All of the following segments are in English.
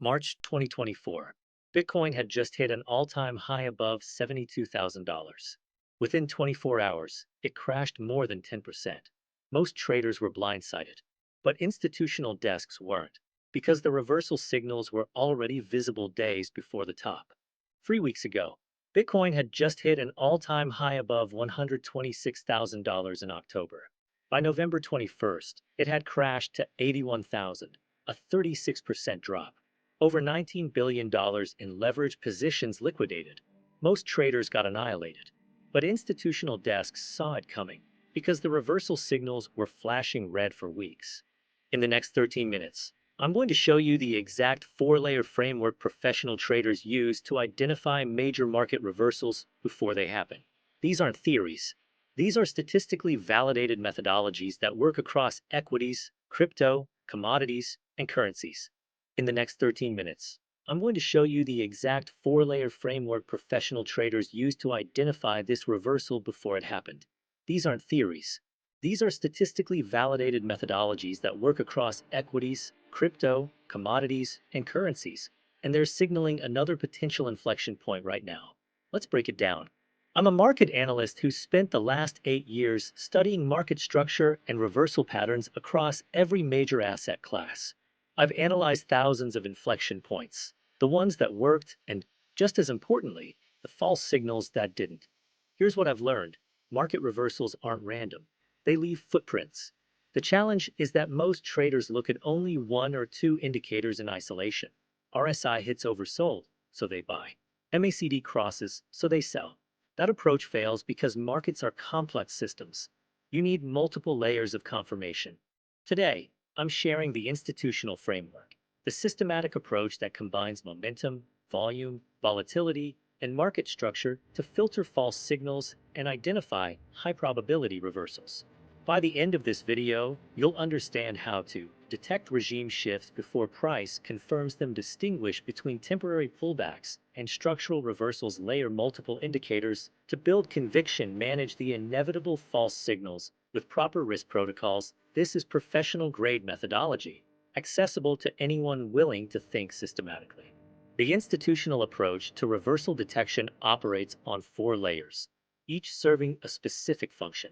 March 2024. Bitcoin had just hit an all-time high above $72,000. Within 24 hours, it crashed more than 10%. Most traders were blindsided, but institutional desks weren't, because the reversal signals were already visible days before the top. 3 weeks ago, Bitcoin had just hit an all-time high above $126,000 in October. By November 21st, it had crashed to 81,000, a 36% drop. Over $19 billion in leveraged positions liquidated. Most traders got annihilated. But institutional desks saw it coming because the reversal signals were flashing red for weeks. In the next 13 minutes, I'm going to show you the exact four-layer framework professional traders use to identify major market reversals before they happen. These aren't theories. These are statistically validated methodologies that work across equities, crypto, commodities, and currencies. In the next 13 minutes, I'm going to show you the exact four-layer framework professional traders use to identify this reversal before it happened. These aren't theories. These are statistically validated methodologies that work across equities, crypto, commodities, and currencies, and they're signaling another potential inflection point right now. Let's break it down. I'm a market analyst who spent the last 8 years studying market structure and reversal patterns across every major asset class. I've analyzed thousands of inflection points, the ones that worked, and, just as importantly, the false signals that didn't. Here's what I've learned. Market reversals aren't random. They leave footprints. The challenge is that most traders look at only one or two indicators in isolation. RSI hits oversold, so they buy. MACD crosses, so they sell. That approach fails because markets are complex systems. You need multiple layers of confirmation. Today, I'm sharing the institutional framework, the systematic approach that combines momentum, volume, volatility, and market structure to filter false signals and identify high-probability reversals. By the end of this video, you'll understand how to detect regime shifts before price confirms them, distinguish between temporary pullbacks and structural reversals, layer multiple indicators to build conviction, manage the inevitable false signals with proper risk protocols. This is professional-grade methodology, accessible to anyone willing to think systematically. The institutional approach to reversal detection operates on four layers, each serving a specific function.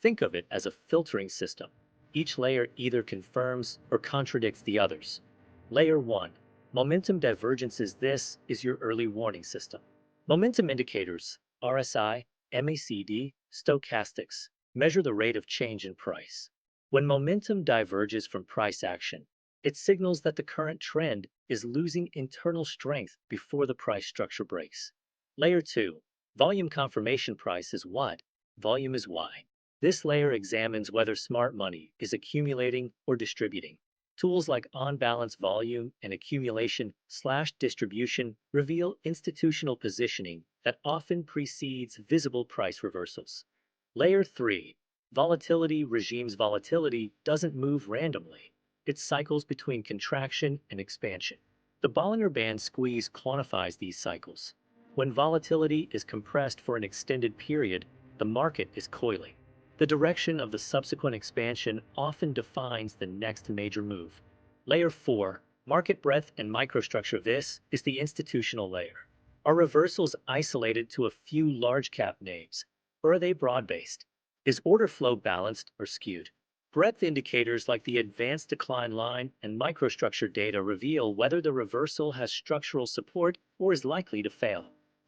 Think of it as a filtering system. Each layer either confirms or contradicts the others. Layer 1. Momentum divergences. This is your early warning system. Momentum indicators, RSI, MACD, stochastics, measure the rate of change in price. When momentum diverges from price action, it signals that the current trend is losing internal strength before the price structure breaks. Layer 2. Volume confirmation. Price is what? Volume is why. This layer examines whether smart money is accumulating or distributing. Tools like on-balance volume and accumulation/distribution reveal institutional positioning that often precedes visible price reversals. Layer 3. Volatility regimes. Volatility doesn't move randomly. It cycles between contraction and expansion. The Bollinger Band squeeze quantifies these cycles. When volatility is compressed for an extended period, the market is coiling. The direction of the subsequent expansion often defines the next major move. Layer 4. Market breadth and microstructure. This is the institutional layer. Are reversals isolated to a few large-cap names, or are they broad-based? Is order flow balanced or skewed? Breadth indicators like the advanced decline line and microstructure data reveal whether the reversal has structural support or is likely to fail.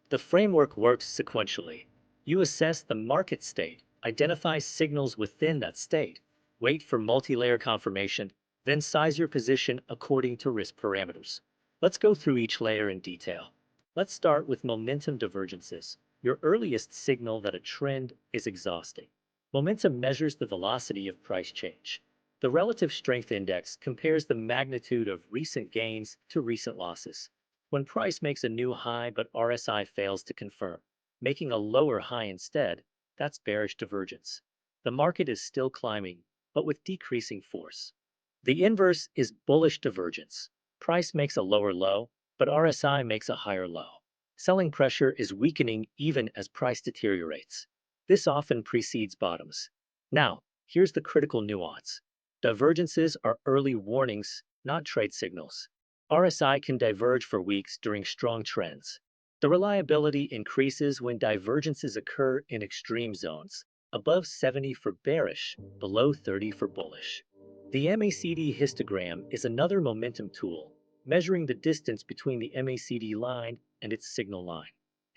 The framework works sequentially. You assess the market state, identify signals within that state, wait for multi-layer confirmation, then size your position according to risk parameters. Let's go through each layer in detail. Let's start with momentum divergences, your earliest signal that a trend is exhausting. Momentum measures the velocity of price change. The relative strength index compares the magnitude of recent gains to recent losses. When price makes a new high but RSI fails to confirm, making a lower high instead, that's bearish divergence. The market is still climbing, but with decreasing force. The inverse is bullish divergence. Price makes a lower low, but RSI makes a higher low. Selling pressure is weakening even as price deteriorates. This often precedes bottoms. Now, here's the critical nuance. Divergences are early warnings, not trade signals. RSI can diverge for weeks during strong trends. The reliability increases when divergences occur in extreme zones, above 70 for bearish, below 30 for bullish. The MACD histogram is another momentum tool, measuring the distance between the MACD line and its signal line.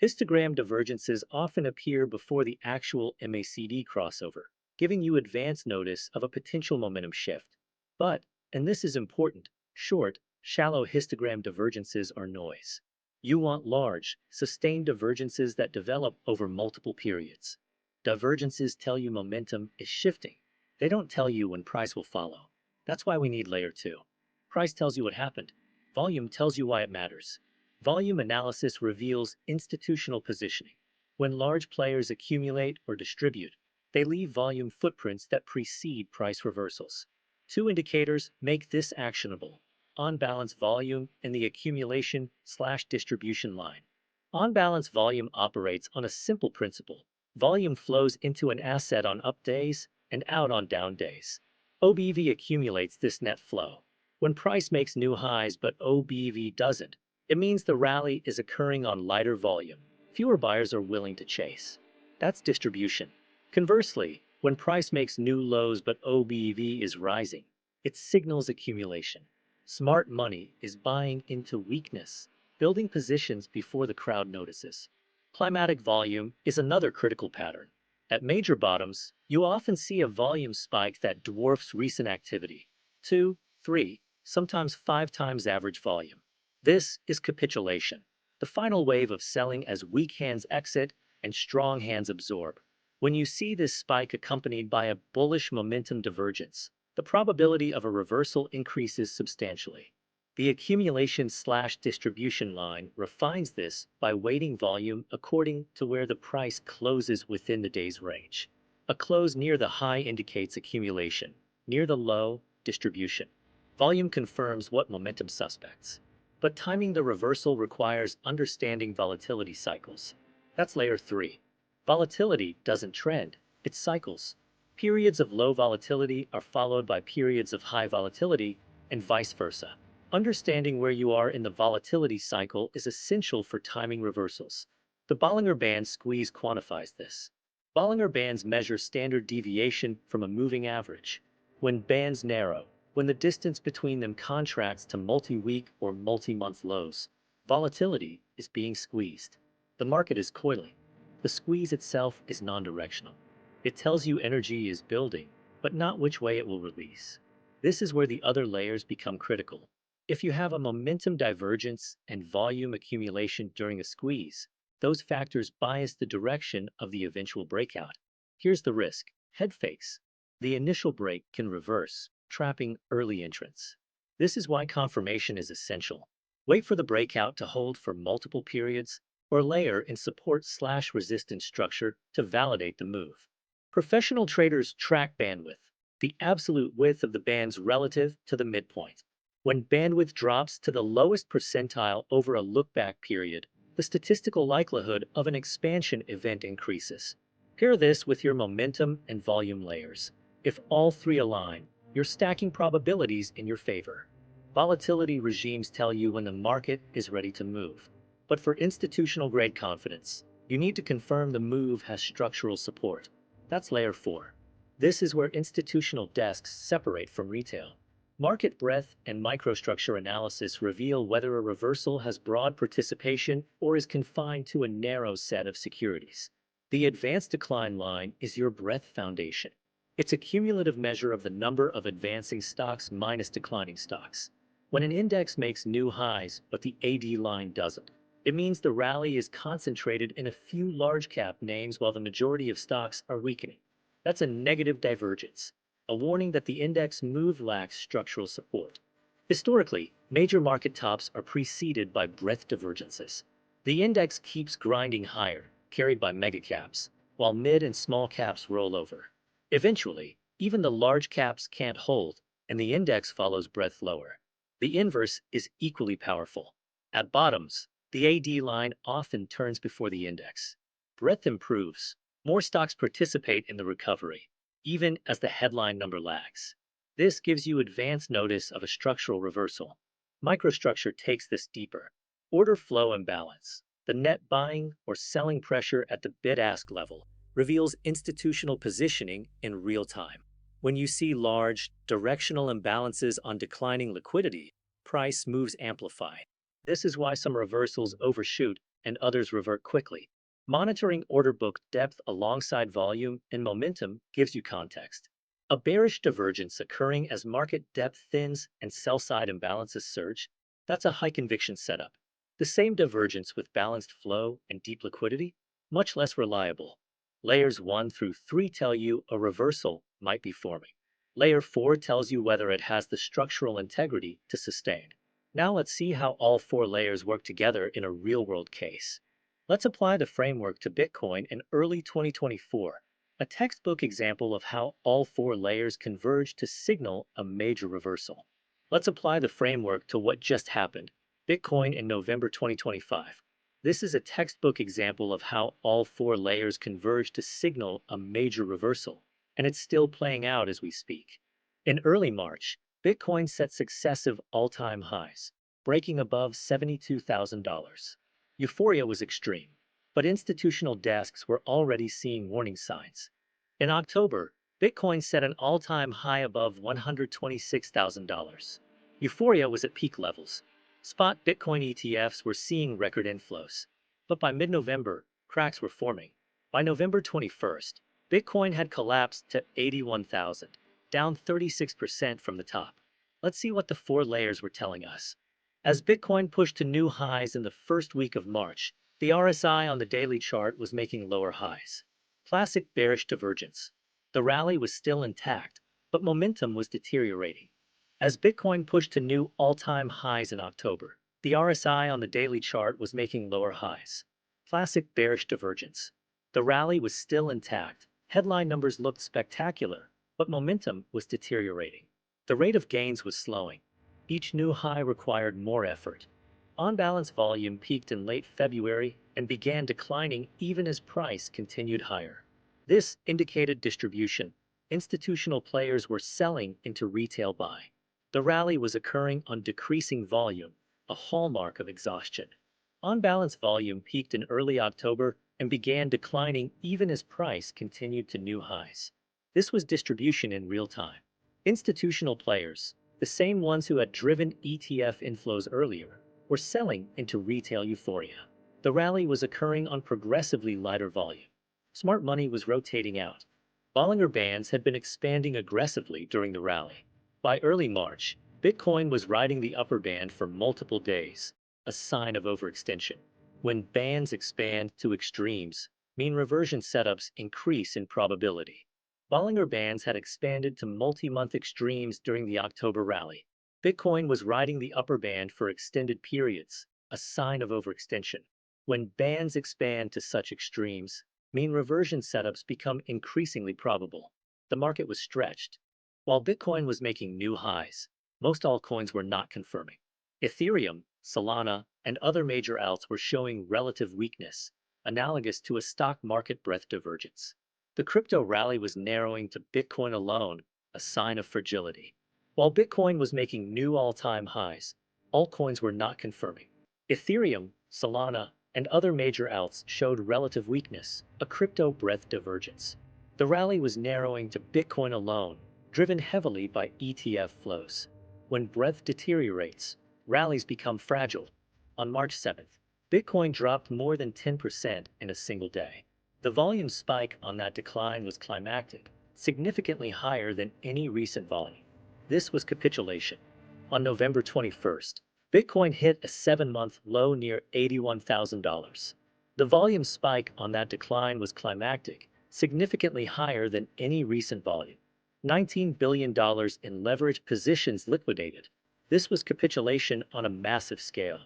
Histogram divergences often appear before the actual MACD crossover, giving you advance notice of a potential momentum shift. But, and this is important, short, shallow histogram divergences are noise. You want large, sustained divergences that develop over multiple periods. Divergences tell you momentum is shifting. They don't tell you when price will follow. That's why we need layer 2. Price tells you what happened. Volume tells you why it matters. Volume analysis reveals institutional positioning. When large players accumulate or distribute, they leave volume footprints that precede price reversals. Two indicators make this actionable: on-balance volume and the accumulation/distribution line. On-balance volume operates on a simple principle. Volume flows into an asset on up days and out on down days. OBV accumulates this net flow. When price makes new highs but OBV doesn't, it means the rally is occurring on lighter volume. Fewer buyers are willing to chase. That's distribution. Conversely, when price makes new lows but OBV is rising, it signals accumulation. Smart money is buying into weakness, building positions before the crowd notices. Climatic volume is another critical pattern. At major bottoms, you often see a volume spike that dwarfs recent activity. 2, 3, sometimes 5 times average volume. This is capitulation, the final wave of selling as weak hands exit and strong hands absorb. When you see this spike accompanied by a bullish momentum divergence, the probability of a reversal increases substantially. The accumulation/distribution line refines this by weighting volume according to where the price closes within the day's range. A close near the high indicates accumulation, near the low, distribution. Volume confirms what momentum suspects. But timing the reversal requires understanding volatility cycles. That's layer 3. Volatility doesn't trend, it cycles. Periods of low volatility are followed by periods of high volatility, and vice versa. Understanding where you are in the volatility cycle is essential for timing reversals. The Bollinger Band squeeze quantifies this. Bollinger Bands measure standard deviation from a moving average. When bands narrow, when the distance between them contracts to multi-week or multi-month lows, volatility is being squeezed. The market is coiling. The squeeze itself is non-directional. It tells you energy is building, but not which way it will release. This is where the other layers become critical. If you have a momentum divergence and volume accumulation during a squeeze, those factors bias the direction of the eventual breakout. Here's the risk: head fakes. The initial break can reverse, trapping early entrants. This is why confirmation is essential. Wait for the breakout to hold for multiple periods, or layer in support/resistance structure to validate the move. Professional traders track bandwidth, the absolute width of the bands relative to the midpoint. When bandwidth drops to the lowest percentile over a look-back period, the statistical likelihood of an expansion event increases. Pair this with your momentum and volume layers. If all three align, you're stacking probabilities in your favor. Volatility regimes tell you when the market is ready to move. But for institutional-grade confidence, you need to confirm the move has structural support. That's layer 4. This is where institutional desks separate from retail. Market breadth and microstructure analysis reveal whether a reversal has broad participation or is confined to a narrow set of securities. The advanced decline line is your breadth foundation. It's a cumulative measure of the number of advancing stocks minus declining stocks. When an index makes new highs but the AD line doesn't, it means the rally is concentrated in a few large-cap names while the majority of stocks are weakening. That's a negative divergence, a warning that the index move lacks structural support. Historically, major market tops are preceded by breadth divergences. The index keeps grinding higher, carried by megacaps, while mid and small caps roll over. Eventually, even the large caps can't hold, and the index follows breadth lower. The inverse is equally powerful. At bottoms, the AD line often turns before the index. Breadth improves. More stocks participate in the recovery, even as the headline number lags. This gives you advance notice of a structural reversal. Microstructure takes this deeper. Order flow imbalance. The net buying or selling pressure at the bid-ask level reveals institutional positioning in real time. When you see large, directional imbalances on declining liquidity, price moves amplify. This is why some reversals overshoot and others revert quickly. Monitoring order book depth alongside volume and momentum gives you context. A bearish divergence occurring as market depth thins and sell-side imbalances surge, that's a high conviction setup. The same divergence with balanced flow and deep liquidity, much less reliable. Layers 1 through 3 tell you a reversal might be forming. Layer 4 tells you whether it has the structural integrity to sustain. Now let's see how all four layers work together in a real-world case. Let's apply the framework to Bitcoin in early 2024, a textbook example of how all four layers converge to signal a major reversal. Let's apply the framework to what just happened, Bitcoin in November 2025. This is a textbook example of how all four layers converge to signal a major reversal, and it's still playing out as we speak. In early March, Bitcoin set successive all-time highs, breaking above $72,000. Euphoria was extreme, but institutional desks were already seeing warning signs. In October, Bitcoin set an all-time high above $126,000. Euphoria was at peak levels. Spot Bitcoin ETFs were seeing record inflows. But by mid-November, cracks were forming. By November 21st, Bitcoin had collapsed to 81,000, down 36% from the top. Let's see what the four layers were telling us. As Bitcoin pushed to new highs in the first week of March, the RSI on the daily chart was making lower highs. Classic bearish divergence. The rally was still intact, but momentum was deteriorating. As Bitcoin pushed to new all-time highs in October, the RSI on the daily chart was making lower highs. Classic bearish divergence. The rally was still intact. Headline numbers looked spectacular, but momentum was deteriorating. The rate of gains was slowing. Each new high required more effort. On-balance volume peaked in late February and began declining even as price continued higher. This indicated distribution. Institutional players were selling into retail buy. The rally was occurring on decreasing volume, a hallmark of exhaustion. On-balance volume peaked in early October and began declining even as price continued to new highs. This was distribution in real time. Institutional players, the same ones who had driven ETF inflows earlier, were selling into retail euphoria. The rally was occurring on progressively lighter volume. Smart money was rotating out. Bollinger bands had been expanding aggressively during the rally. By early March, Bitcoin was riding the upper band for multiple days, a sign of overextension. When bands expand to extremes, mean reversion setups increase in probability. Bollinger bands had expanded to multi-month extremes during the October rally. Bitcoin was riding the upper band for extended periods, a sign of overextension. When bands expand to such extremes, mean reversion setups become increasingly probable. The market was stretched. While Bitcoin was making new highs, most altcoins were not confirming. Ethereum, Solana, and other major alts were showing relative weakness, analogous to a stock market breadth divergence. The crypto rally was narrowing to Bitcoin alone, a sign of fragility. While Bitcoin was making new all-time highs, altcoins were not confirming. Ethereum, Solana, and other major alts showed relative weakness, a crypto breadth divergence. The rally was narrowing to Bitcoin alone, driven heavily by ETF flows. When breadth deteriorates, rallies become fragile. On March 7th, Bitcoin dropped more than 10% in a single day. The volume spike on that decline was climactic, significantly higher than any recent volume. This was capitulation. On November 21st, Bitcoin hit a 7-month low near $81,000. The volume spike on that decline was climactic, significantly higher than any recent volume. $19 billion in leveraged positions liquidated. This was capitulation on a massive scale.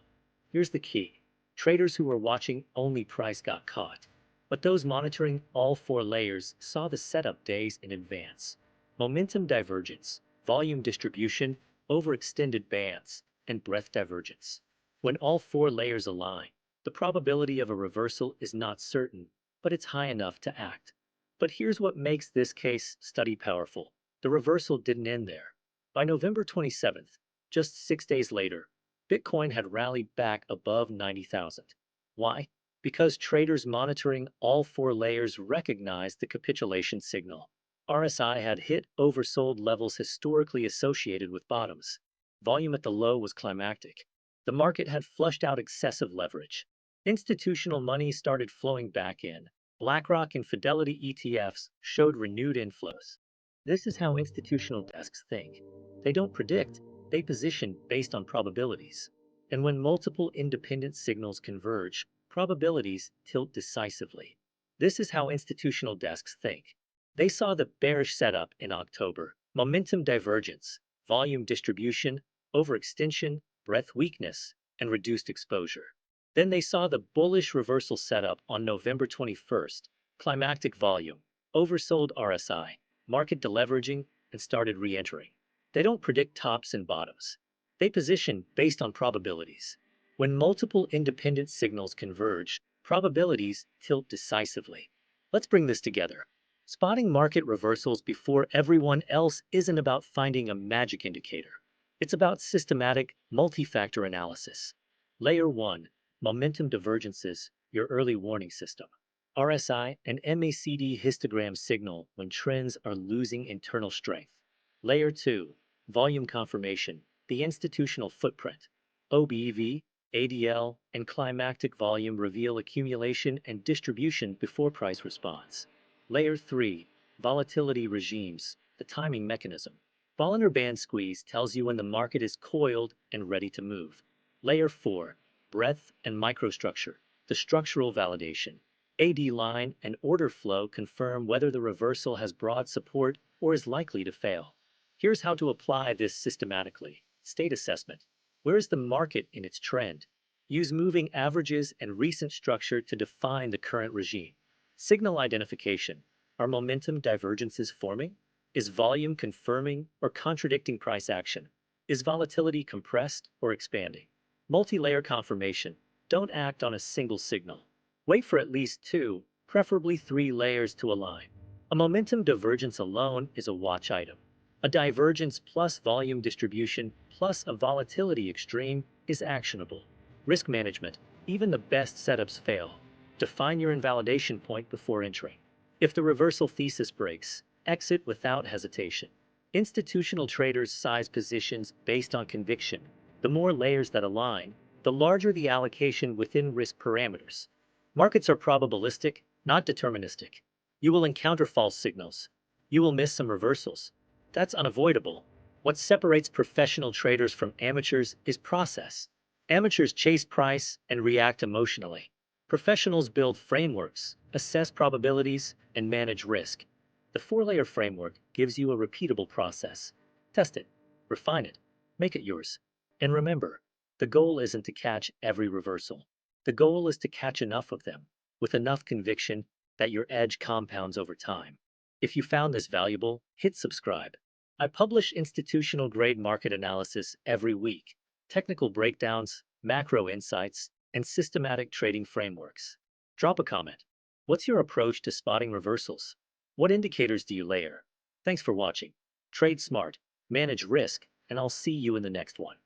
Here's the key. Traders who were watching only price got caught. But those monitoring all four layers saw the setup days in advance. Momentum divergence, volume distribution, overextended bands, and breadth divergence. When all four layers align, the probability of a reversal is not certain, but it's high enough to act. But here's what makes this case study powerful. The reversal didn't end there. By November 27th, just 6 days later, Bitcoin had rallied back above 90,000. Why? Because traders monitoring all four layers recognized the capitulation signal. RSI had hit oversold levels historically associated with bottoms. Volume at the low was climactic. The market had flushed out excessive leverage. Institutional money started flowing back in. BlackRock and Fidelity ETFs showed renewed inflows. This is how institutional desks think. They don't predict, they position based on probabilities. And when multiple independent signals converge, probabilities tilt decisively. This is how institutional desks think. They saw the bearish setup in October, momentum divergence, volume distribution, overextension, breadth weakness, and reduced exposure. Then they saw the bullish reversal setup on November 21st, climactic volume, oversold RSI, market deleveraging, and started re-entering. They don't predict tops and bottoms. They position based on probabilities. When multiple independent signals converge, probabilities tilt decisively. Let's bring this together. Spotting market reversals before everyone else isn't about finding a magic indicator. It's about systematic, multi-factor analysis. Layer 1. Momentum divergences, your early warning system. RSI and MACD histogram signal when trends are losing internal strength. Layer 2. Volume confirmation, the institutional footprint. OBV, ADL, and climactic volume reveal accumulation and distribution before price response. Layer 3. Volatility regimes, the timing mechanism. Bollinger Band squeeze tells you when the market is coiled and ready to move. Layer 4. Breadth and microstructure, the structural validation. AD line and order flow confirm whether the reversal has broad support or is likely to fail. Here's how to apply this systematically. State assessment. Where is the market in its trend? Use moving averages and recent structure to define the current regime. Signal identification. Are momentum divergences forming? Is volume confirming or contradicting price action? Is volatility compressed or expanding? Multi-layer confirmation. Don't act on a single signal. Wait for at least 2, preferably 3 layers to align. A momentum divergence alone is a watch item. A divergence plus volume distribution plus a volatility extreme is actionable. Risk management. Even the best setups fail. Define your invalidation point before entering. If the reversal thesis breaks, exit without hesitation. Institutional traders size positions based on conviction. The more layers that align, the larger the allocation within risk parameters. Markets are probabilistic, not deterministic. You will encounter false signals. You will miss some reversals. That's unavoidable. What separates professional traders from amateurs is process. Amateurs chase price and react emotionally. Professionals build frameworks, assess probabilities, and manage risk. The 4-layer framework gives you a repeatable process. Test it, refine it, make it yours. And remember, the goal isn't to catch every reversal. The goal is to catch enough of them, with enough conviction that your edge compounds over time. If you found this valuable, hit subscribe. I publish institutional-grade market analysis every week, technical breakdowns, macro insights, and systematic trading frameworks. Drop a comment. What's your approach to spotting reversals? What indicators do you layer? Thanks for watching. Trade smart, manage risk, and I'll see you in the next one.